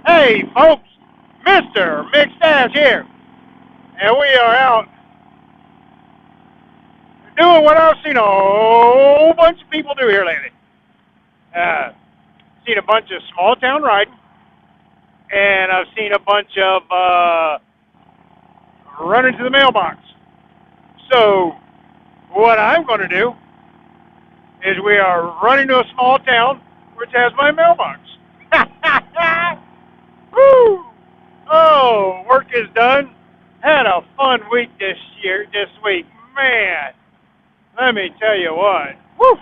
Hey, folks, Mr. McStache here, and we are out doing what I've seen a whole bunch of people do here lately. Seen a bunch of small town riding, and I've seen a bunch of running to the mailbox. So, what I'm going to do is we are running to a small town which has my mailbox. Woo! Oh, work is done. Had a fun week this week. Man, let me tell you what. Woo!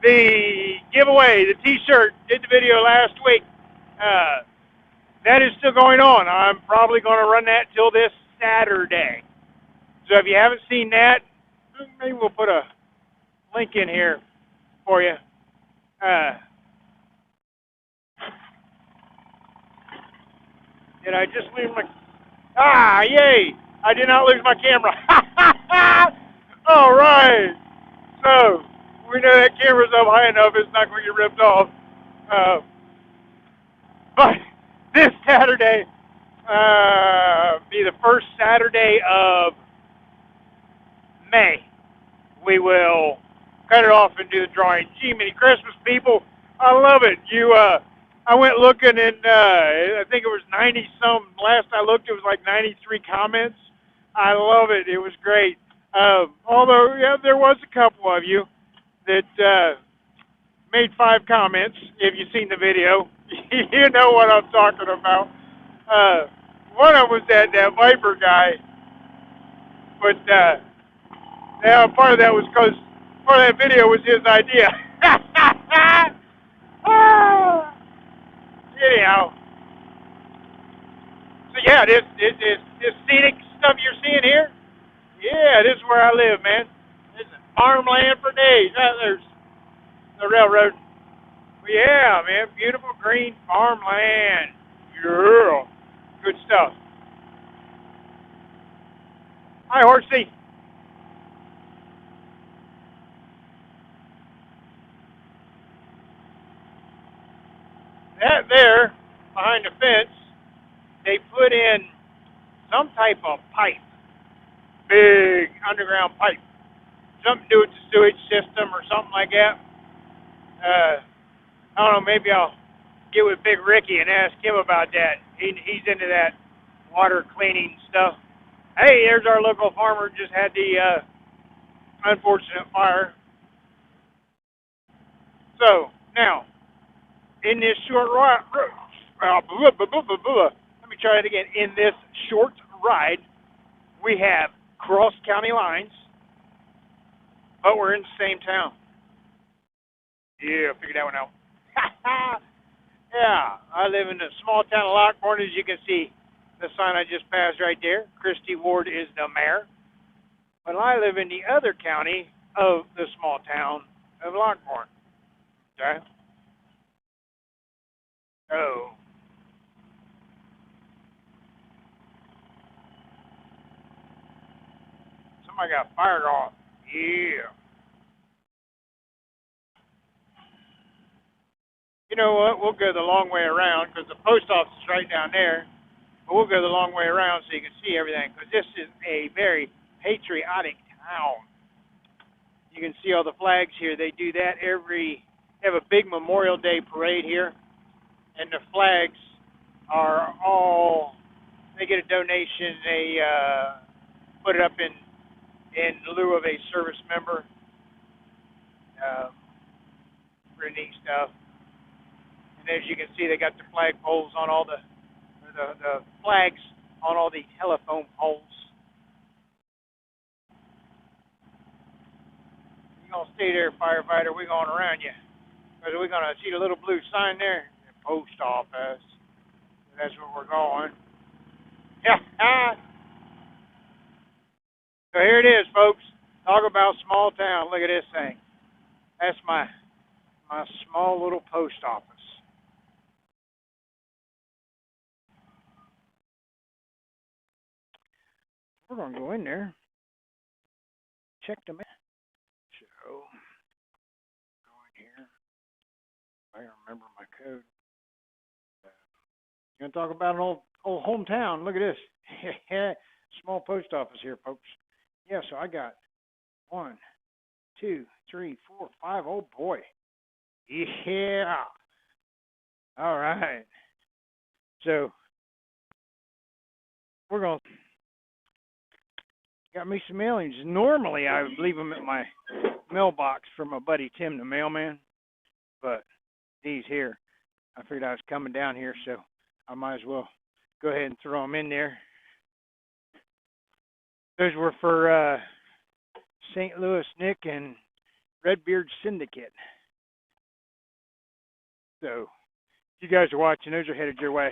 The giveaway, the t-shirt, did the video last week. That is still going on. I'm probably going to run that till this Saturday. So if you haven't seen that, maybe we'll put a link in here for you. Did I just lose my... yay! I did not lose my camera. All right. So, we know that camera's up high enough, it's not going to get ripped off. But this Saturday, be the first Saturday of May, we will cut it off and do the drawing. Gee, many Christmas people, I love it. I went looking and I think it was 90-some. Last I looked, it was like 93 comments. I love it. It was great. Although, yeah, there was a couple of you that made 5 comments. If you've seen the video, you know what I'm talking about. One of them was that Viper guy, but yeah, part of that was because part of that video was his idea. Anyhow, so yeah, this scenic stuff you're seeing here, yeah, this is where I live, man. This is farmland for days. There's the railroad. But yeah, man, beautiful green farmland. Yeah, good stuff. Hi, Horsey. That there, behind the fence, they put in some type of pipe, big underground pipe, something to do with the sewage system or something like that. I don't know, maybe I'll get with Big Ricky and ask him about that. He's into that water cleaning stuff. Hey, there's our local farmer, just had the unfortunate fire. So, now, in this short ride, let me try it again. In this short ride, we have cross county lines, but we're in the same town. Yeah, figured that one out. Yeah, I live in the small town of Lockbourne, as you can see. The sign I just passed right there. Christy Ward is the mayor. But I live in the other county of the small town of Lockbourne. Okay? Oh. Somebody got fired off. Yeah. You know what? We'll go the long way around because the post office is right down there. But we'll go the long way around so you can see everything because this is a very patriotic town. You can see all the flags here. They do that they have a big Memorial Day parade here. And the flags are all, they get a donation. They put it up in lieu of a service member. Pretty neat stuff. And as you can see, they got the flag poles on all the flags on all the telephone poles. You're going to stay there, firefighter. We're going around you. Because we're going to see the little blue sign there. The post office. That's where we're going. Yeah. So here it is, folks. Talk about small town. Look at this thing. That's my small little post office. We're going to go in there. Check the map. So, go in here. I can remember my code. Gonna talk about an old hometown. Look at this. Small post office here, folks. Yeah, so I got 1, 2, 3, 4, 5. Oh boy. Yeah. All right. So we're gonna got me some aliens. Normally I would leave them at my mailbox for my buddy Tim, the mailman, but these here, I figured I was coming down here, so I might as well go ahead and throw them in there. Those were for St. Louis Nick and Redbeard Syndicate. So if you guys are watching, those are headed your way.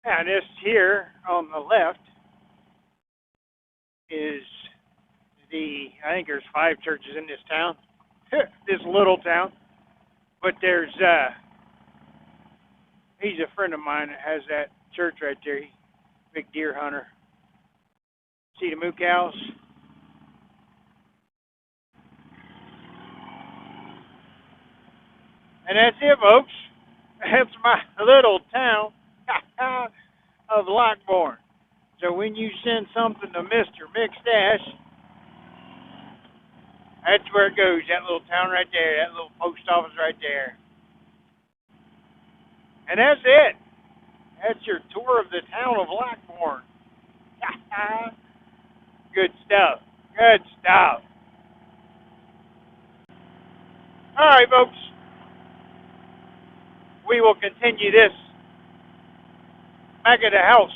And this here on the left is I think there's 5 churches in this town, this little town. But there's, he's a friend of mine that has that church right there. He's a big deer hunter. See the moo cows? And that's it, folks. That's my little town of Lockbourne. So when you send something to Mr. McStache, that's where it goes. That little town right there, that little post office right there. And that's it. That's your tour of the town of Lockbourne. Good stuff. Good stuff. All right, folks. We will continue this back at the house.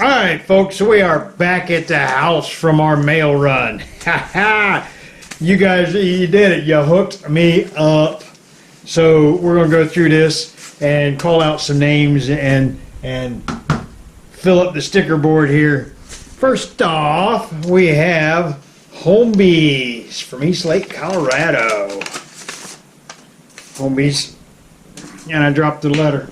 All right, folks, so we are back at the house from our mail run. You guys, you did it. You hooked me up. So we're going to go through this and call out some names and fill up the sticker board here. First off, we have Homebees from East Lake, Colorado. Homebees. And I dropped the letter.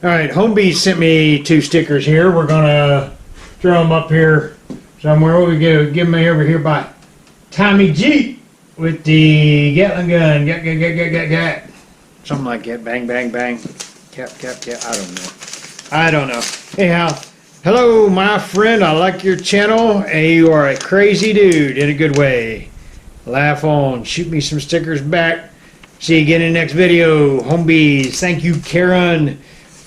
All right, Homebees sent me 2 stickers here. We're going to throw them up here somewhere. We'll give them over here by Tommy G with the Gatling gun. Gat. Something like that. Bang, bang, bang. Cap. I don't know. Anyhow, hello, my friend. I like your channel. You are a crazy dude in a good way. Laugh on. Shoot me some stickers back. See you again in the next video. Homebees. Thank you, Karen.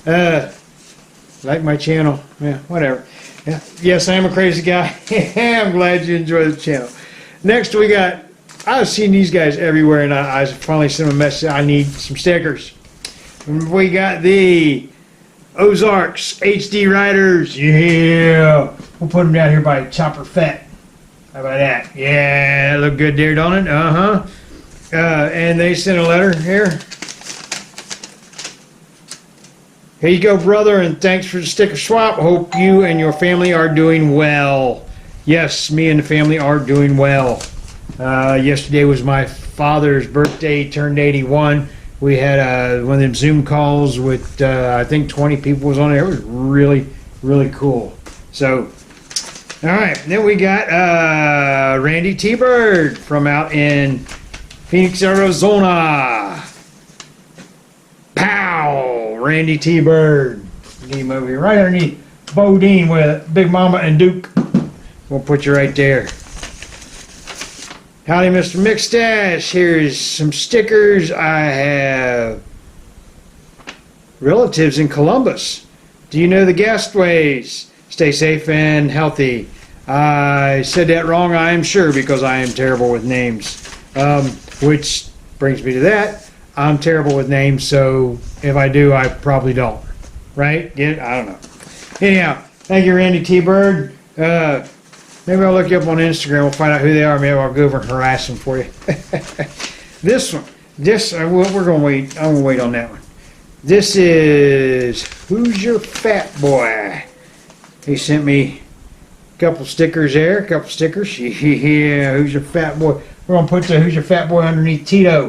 Like my channel. Yeah, whatever. Yeah. Yes, I am a crazy guy. I'm glad you enjoy the channel. Next, we got, I've seen these guys everywhere, and I finally sent them a message. I need some stickers. We got the Ozarks HD Riders. Yeah. We'll put them down here by Chopper Fett. How about that? Yeah, that look good there, don't it? And they sent a letter here. Here you go, brother, and thanks for the sticker swap. Hope you and your family are doing well. Yes, me and the family are doing well. Yesterday was my father's birthday. He turned 81. We had one of them Zoom calls with, I think 20 people was on there. It was really, really cool. So, all right. Then we got Randy T-Bird from out in Phoenix, Arizona. Pow! Randy T-Bird. Get him over here. Right underneath Bodine with Big Mama and Duke. We'll put you right there. Howdy, Mr. McStache. Here's some stickers. I have relatives in Columbus. Do you know the Gastways? Stay safe and healthy. I said that wrong, I am sure, because I am terrible with names. Which brings me to that. I'm terrible with names, so if I do, I probably don't. Right? I don't know. Anyhow, thank you, Randy T. Bird. Maybe I'll look you up on Instagram. We'll find out who they are. Maybe I'll go over and harass them for you. This one. We're going to wait. I'm going to wait on that one. This is Who's Your Fat Boy? He sent me a couple stickers there. A couple stickers. Yeah, Who's Your Fat Boy? We're going to put the Who's Your Fat Boy underneath Tito.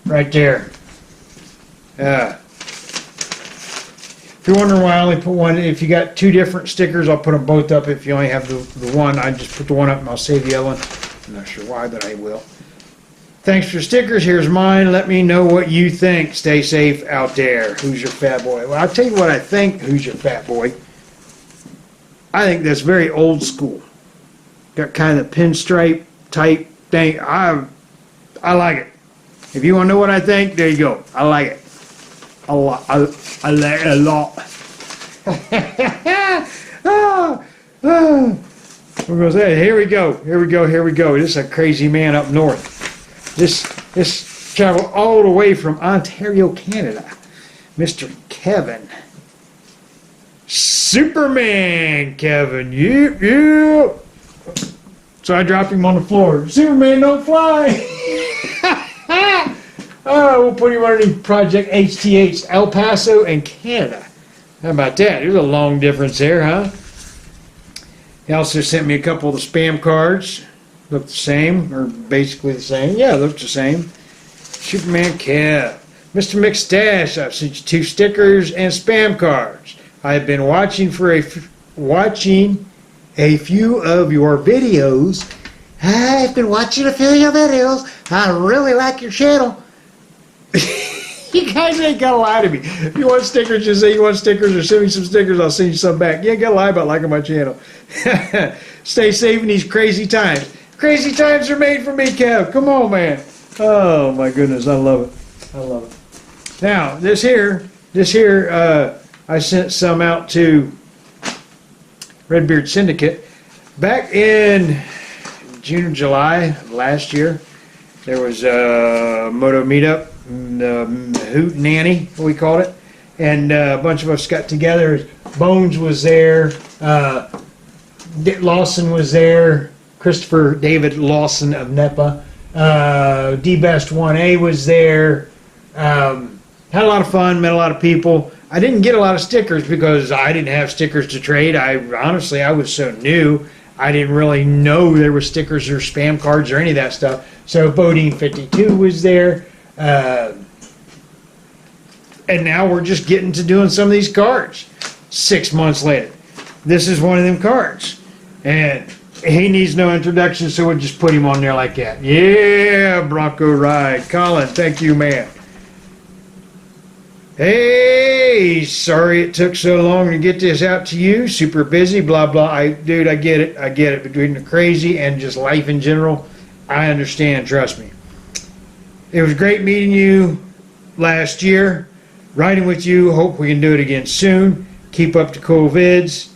Right there. If you're wondering why I only put one, if you got two different stickers, I'll put them both up. If you only have the one, I just put the one up and I'll save the other one. I'm not sure why, but I will. Thanks for stickers. Here's mine. Let me know what you think. Stay safe out there. Who's your fat boy? Well, I'll tell you what I think. Who's your fat boy? I think that's very old school. Got kind of pinstripe type thing. I like it. If you want to know what I think, there you go. I like it. A lot. I like it a lot. We're going to say, here we go. This is a crazy man up north. This traveled all the way from Ontario, Canada. Mr. Kevin. Superman Kevin. Yep. So I dropped him on the floor. Superman don't fly. Oh, we'll put him underneath Project HTH, El Paso and Canada. How about that? There's a long difference there, huh? He also sent me a couple of the spam cards. Look the same, or basically the same. Yeah, look the same. Superman Kev. Mr. McStache, I've sent you 2 stickers and spam cards. I've been watching a few of your videos. I've been watching a few of your videos. I really like your channel. You guys ain't gotta lie to me. If you want stickers, just say you want stickers or send me some stickers, I'll send you some back. You ain't gotta lie about liking my channel. Stay safe in these crazy times. Crazy times are made for me, Kev. Come on, man. Oh my goodness, I love it. Now, this here, I sent some out to Redbeard Syndicate. Back in June or July of last year, there was a moto meetup, the Hoot Nanny, we called it, and a bunch of us got together. Bones was there, Lawson was there, Christopher David Lawson of NEPA, D-Best 1A was there. Had a lot of fun, met a lot of people. I didn't get a lot of stickers because I didn't have stickers to trade. Honestly, I was so new. I didn't really know there were stickers or spam cards or any of that stuff. So Bodine 52 was there. And now we're just getting to doing some of these cards 6 months later. This is one of them cards. And he needs no introduction, so we'll just put him on there like that. Yeah, Bronco Ride. Colin, thank you, man. Hey, sorry it took so long to get this out to you. Super busy, blah, blah. Dude, I get it. Between the crazy and just life in general, I understand, trust me. It was great meeting you last year, riding with you. Hope we can do it again soon. Keep up the cool vids.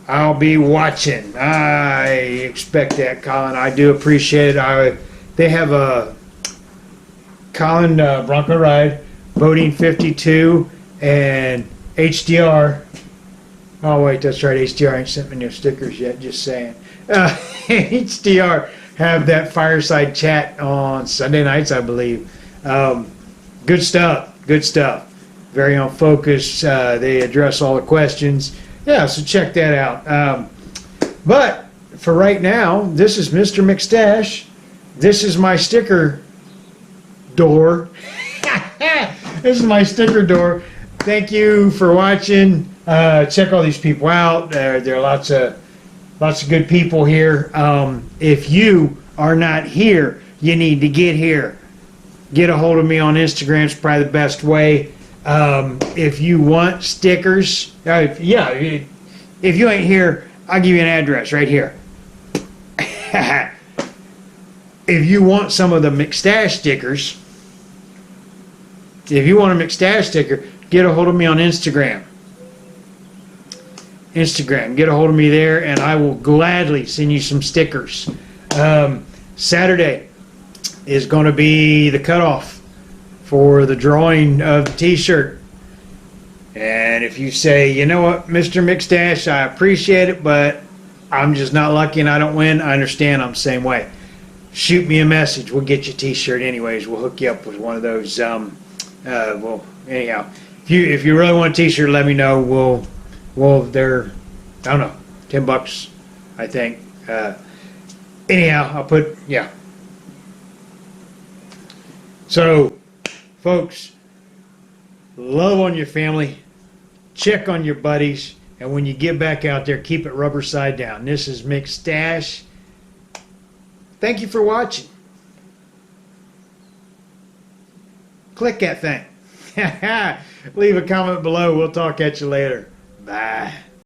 I'll be watching. I expect that, Colin. I do appreciate it. They have a Colin Bronco Ride, Bodine 52, and HDR. Oh, wait, that's right. HDR ain't sent me no stickers yet, just saying. HDR have that fireside chat on Sunday nights, I believe. Good stuff. Very on focus. They address all the questions. Yeah, so check that out. But for right now, this is Mr. McStache. This is my sticker door. This is my sticker door. Thank you for watching. Check all these people out. There are lots of good people here. If you are not here, you need to get here. Get a hold of me on Instagram. It's probably the best way. If you want stickers, if you ain't here, I'll give you an address right here. If you want some of the McStache stickers, if you want a McStache sticker, get a hold of me on Instagram. Get a hold of me there, and I will gladly send you some stickers. Saturday is going to be the cutoff for the drawing of the t-shirt. And if you say, you know what, Mr. McStache, I appreciate it, but I'm just not lucky and I don't win, I understand. I'm the same way. Shoot me a message. We'll get you a t-shirt anyways. We'll hook you up with one of those. Well, anyhow, if you really want a t-shirt, let me know. They're, I don't know, $10, I think. Anyhow, I'll put, yeah. So, folks, love on your family, check on your buddies, and when you get back out there, keep it rubber side down. This is McStache. Thank you for watching. Click that thing. Leave a comment below. We'll talk at you later. Bye.